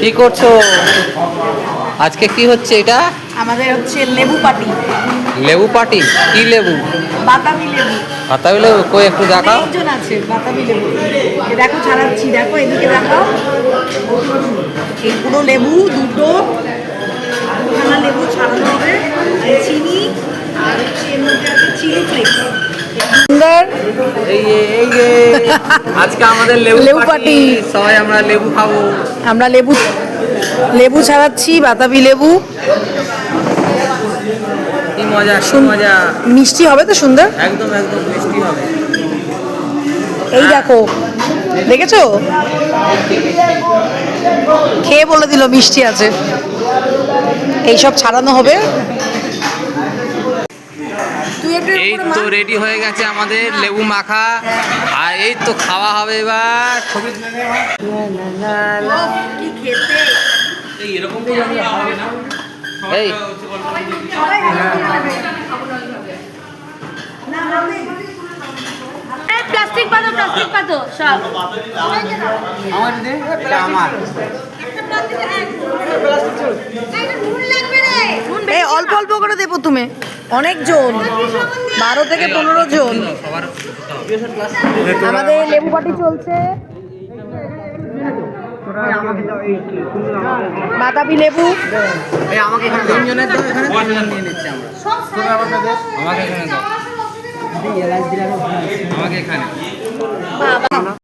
কি করছো আজকে? কি হচ্ছে এটা? আমাদের হচ্ছে লেবু পাটি। লেবু পাটি? কি লেবু? বাতাবি লেবু। বাতাবি লেবু কই একটু দেখাও। অনেকজন আছে বাতাবি লেবু। এই দেখো ছাড়াচ্ছি, দেখো এদিকে দেখাও। এই পুরো লেবু দুটো দুখানা লেবু ছাড়ানো হবে। আর চিনি আর হচ্ছে এর মধ্যে আছে চিলি ফ্লেক্স। সুন্দর। এই আজকে আমাদের লেবু পাটি, সবাই আমরা লেবু খাবো। আমরা লেবু লেবু ছাড়াচ্ছি, বাতাবি লেবু। কি মজা, কি মজা। মিষ্টি হবে তো সুন্দর, একদম একদম মিষ্টি হবে। এই দেখো, দেখেছো? খেয়ে বলে দিল মিষ্টি আছে। এইসব ছাড়ানো হবে। এই তো রেডি হয়ে গেছে আমাদের লেবু মাখা, আর এই তো খাওয়া হবে এবার। কি খেতে এই প্লাস্টিক পাতো সব আমার দে, এটা আমার। এই অল্প অল্প করে দেবো তুমি, অনেকজন, 12 থেকে 15 জন। আমাদের লেবু পাটি চলছে। বাতাবি লেবু। আমাকে এখানে তিনজনের তো এখানে তিনজন নিয়ে নিচ্ছে আমরা। আমাকে এখানে দাও, আমাকে এখানে।